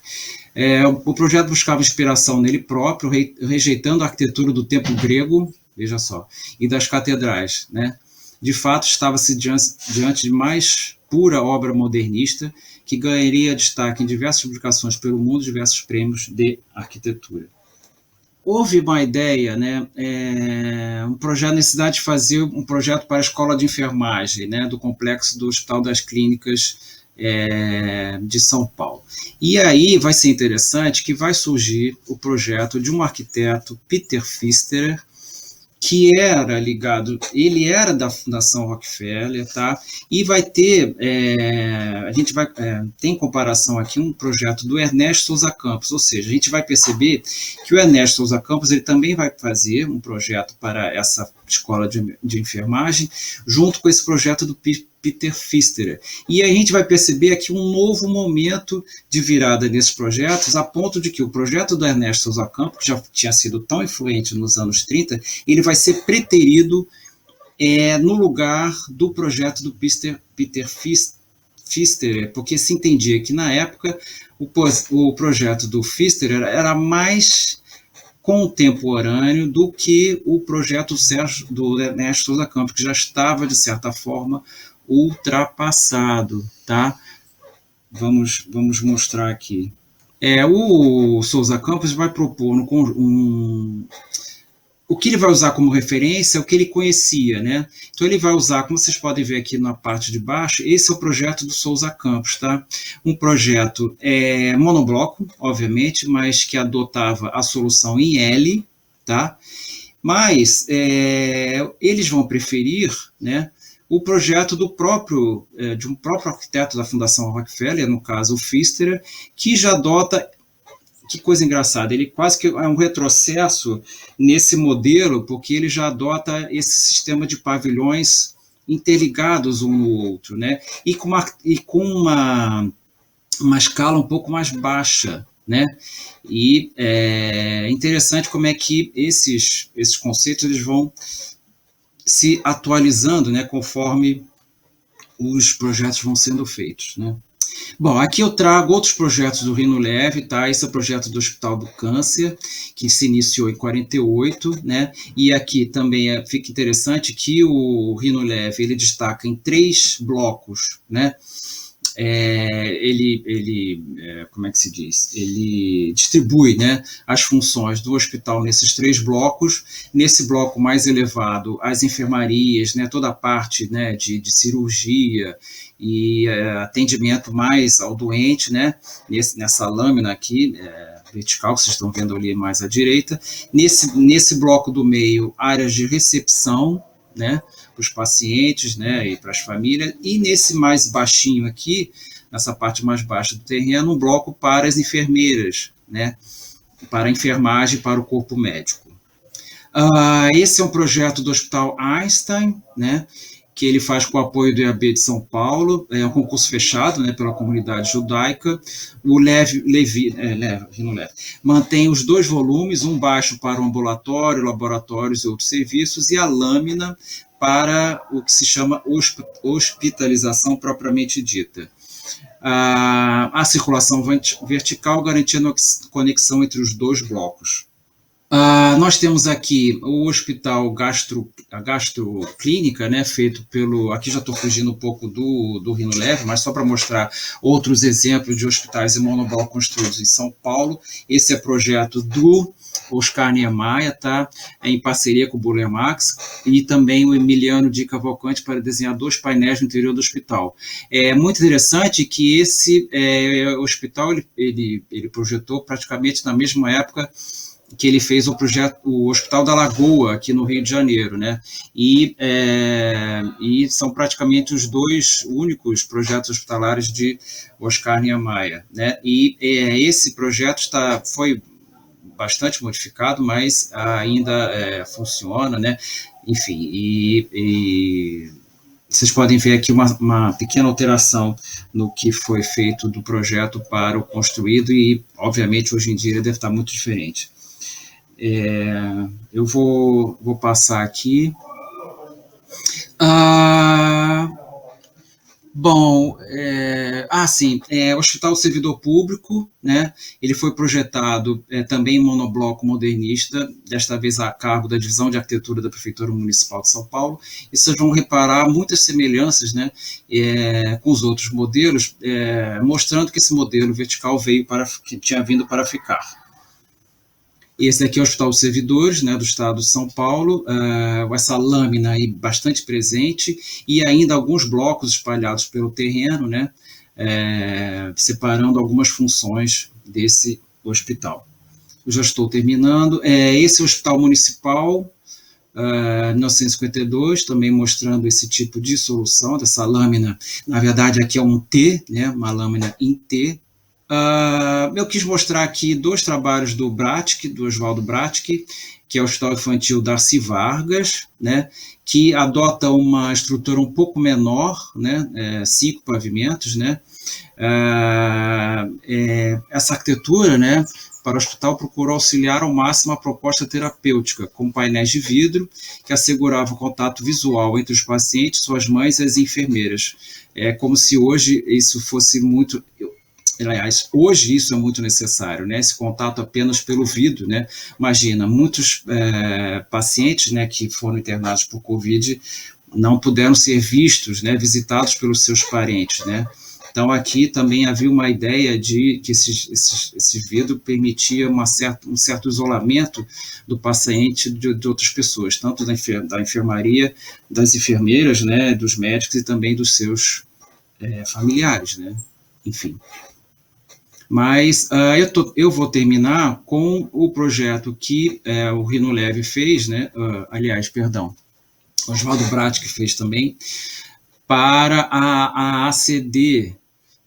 O projeto buscava inspiração nele próprio, rejeitando a arquitetura do templo grego, veja só, e das catedrais, né? De fato, estava-se diante de mais pura obra modernista, que ganharia destaque em diversas publicações pelo mundo, diversos prêmios de arquitetura. Houve uma ideia, né, necessidade de fazer um projeto para a escola de enfermagem, né, do complexo do Hospital das Clínicas de São Paulo. E aí vai ser interessante que vai surgir o projeto de um arquiteto, Peter Pfister, que era ligado, ele era da Fundação Rockefeller, tá? E vai ter, a gente vai, tem comparação aqui, um projeto do Ernesto Souza Campos, ou seja, a gente vai perceber que o Ernesto Souza Campos, ele também vai fazer um projeto para essa escola de enfermagem, junto com esse projeto do Peter Pfisterer. E a gente vai perceber aqui um novo momento de virada nesses projetos, a ponto de que o projeto do Ernesto Souza Campos, que já tinha sido tão influente nos anos 30, ele vai ser preterido no lugar do projeto do Peter Pfisterer, porque se entendia que, na época, o projeto do Pfisterer era mais contemporâneo do que o projeto do Ernesto Souza Campos, que já estava, de certa forma, ultrapassado, tá? Vamos mostrar aqui. O Souza Campos vai propor o que ele vai usar como referência é o que ele conhecia, né? Então ele vai usar, como vocês podem ver aqui na parte de baixo, esse é o projeto do Souza Campos, tá? Um projeto monobloco, obviamente, mas que adotava a solução em L, tá? Mas eles vão preferir, né, o projeto de um próprio arquiteto da Fundação Rockefeller, no caso o Pfisterer, que já adota, que coisa engraçada, ele quase que é um retrocesso nesse modelo, porque ele já adota esse sistema de pavilhões interligados um no outro, né? E com uma escala um pouco mais baixa, né? E é interessante como é que esses conceitos eles vão se atualizando, né, conforme os projetos vão sendo feitos, né? Bom, aqui eu trago outros projetos do Rino Leve, tá? Esse é o projeto do Hospital do Câncer, que se iniciou em 48, né? E aqui também fica interessante que o Rino Leve, ele destaca em 3 blocos, né? Como é que se diz? Ele distribui, né, as funções do hospital nesses 3 blocos. Nesse bloco mais elevado, as enfermarias, né, toda a parte, né, de cirurgia e atendimento mais ao doente, né, nessa lâmina aqui, vertical, que vocês estão vendo ali mais à direita. Nesse bloco do meio, áreas de recepção, né, para os pacientes, né, e para as famílias, e nesse mais baixinho aqui, nessa parte mais baixa do terreno, um bloco para as enfermeiras, né, para a enfermagem, para o corpo médico. Esse é um projeto do Hospital Einstein, né, que ele faz com o apoio do IAB de São Paulo, é um concurso fechado, né, pela comunidade judaica. O Levi mantém os 2 volumes, um baixo para o ambulatório, laboratórios e outros serviços, e a lâmina para o que se chama hospitalização propriamente dita. A circulação vertical garantindo a conexão entre os 2 blocos. Nós temos aqui o hospital gastroclínica, né, feito pelo... Aqui já estou fugindo um pouco do Rino Leve, mas só para mostrar outros exemplos de hospitais em monobloco construídos em São Paulo. Esse é projeto do Oscar Niemeyer, tá? Em parceria com o Burle Marx, e também o Emiliano de Cavalcante para desenhar 2 painéis no interior do hospital. É muito interessante que esse hospital ele projetou praticamente na mesma época que ele fez o Hospital da Lagoa, aqui no Rio de Janeiro, né? E são praticamente os 2 únicos projetos hospitalares de Oscar Niemeyer, né? E esse projeto foi bastante modificado, mas ainda funciona, né? Enfim, e vocês podem ver aqui uma pequena alteração no que foi feito do projeto para o construído, e, obviamente, hoje em dia deve estar muito diferente. Eu vou passar aqui. Bom, sim, Hospital Servidor Público, né? Ele foi projetado também em monobloco modernista, desta vez a cargo da Divisão de Arquitetura da Prefeitura Municipal de São Paulo, e vocês vão reparar muitas semelhanças, né, com os outros modelos, mostrando que esse modelo vertical tinha vindo para ficar. Esse aqui é o Hospital dos Servidores, né, do Estado de São Paulo, essa lâmina aí bastante presente, e ainda alguns blocos espalhados pelo terreno, né, separando algumas funções desse hospital. Eu já estou terminando. Esse é o Hospital Municipal, 1952, também mostrando esse tipo de solução, dessa lâmina, na verdade aqui é um T, né, uma lâmina em T. Eu quis mostrar aqui 2 trabalhos do Bratic, do Oswaldo Bratic, que é o Hospital Infantil Darcy Vargas, né, que adota uma estrutura um pouco menor, né, 5 pavimentos, né. Essa arquitetura, né, para o hospital procurou auxiliar ao máximo a proposta terapêutica, com painéis de vidro que asseguravam contato visual entre os pacientes, suas mães e as enfermeiras. É como se hoje isso fosse muito... Aliás, hoje isso é muito necessário, né? Esse contato apenas pelo vidro, né? Imagina, muitos pacientes, né, que foram internados por Covid não puderam ser vistos, né, visitados pelos seus parentes, né? Então, aqui também havia uma ideia de que esse vidro permitia um certo isolamento do paciente de outras pessoas, tanto da enfermaria, das enfermeiras, né, dos médicos e também dos seus familiares, né? Enfim. Mas eu vou terminar com o projeto que o Rino Leve fez, né? Oswaldo Bratic fez também, para a ACD,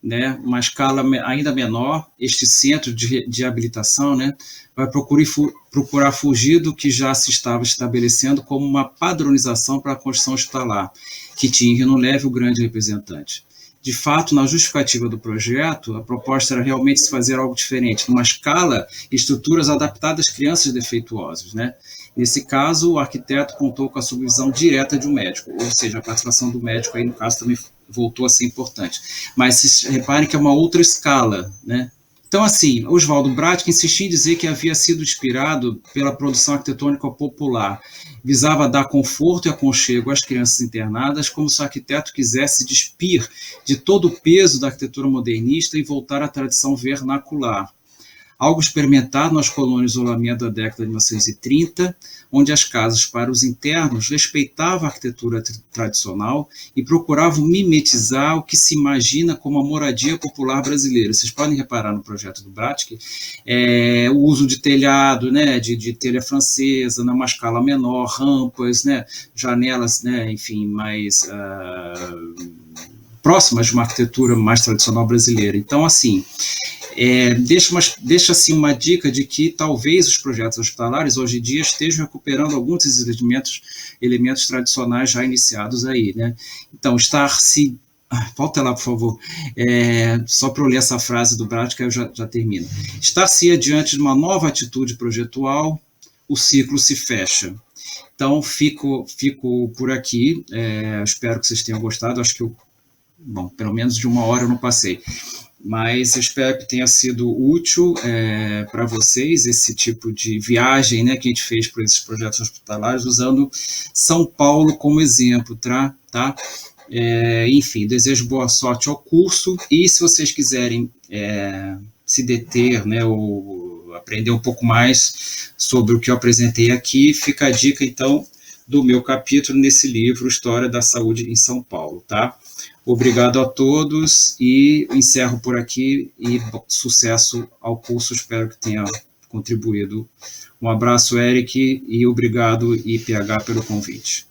né, uma escala ainda menor, este centro de habilitação, né, vai procurar fugir do que já se estava estabelecendo como uma padronização para a construção hospitalar, que tinha em Rino Leve o grande representante. De fato, na justificativa do projeto, a proposta era realmente se fazer algo diferente, numa escala e estruturas adaptadas às crianças defeituosas, né? Nesse caso, o arquiteto contou com a supervisão direta de um médico, ou seja, a participação do médico aí, no caso, também voltou a ser importante. Mas vocês reparem que é uma outra escala, né? Então, assim, Oswaldo Bratic insistia em dizer que havia sido inspirado pela produção arquitetônica popular. Visava dar conforto e aconchego às crianças internadas, como se o arquiteto quisesse despir de todo o peso da arquitetura modernista e voltar à tradição vernacular. Algo experimentado nas colônias de isolamento da década de 1930, onde as casas para os internos respeitavam a arquitetura tradicional e procuravam mimetizar o que se imagina como a moradia popular brasileira. Vocês podem reparar no projeto do Bratic, o uso de telhado, né, de telha francesa, numa escala menor, rampas, né, janelas, né, enfim, mais próximas de uma arquitetura mais tradicional brasileira. Então, assim, deixa assim uma dica de que talvez os projetos hospitalares hoje em dia estejam recuperando alguns desses elementos tradicionais já iniciados aí, né? Então, volta lá, por favor, só para eu ler essa frase do Bratic, eu já termino. Estar-se diante de uma nova atitude projetual, o ciclo se fecha. Então, fico por aqui, espero que vocês tenham gostado, acho que pelo menos de 1 hora eu não passei. Mas eu espero que tenha sido útil para vocês esse tipo de viagem, né, que a gente fez por esses projetos hospitalares, usando São Paulo como exemplo, tá? Enfim, desejo boa sorte ao curso e se vocês quiserem se deter, né, ou aprender um pouco mais sobre o que eu apresentei aqui, fica a dica, então, do meu capítulo nesse livro, História da Saúde em São Paulo, tá? Obrigado a todos e encerro por aqui e sucesso ao curso, espero que tenha contribuído. Um abraço, Eric, e obrigado, IPH, pelo convite.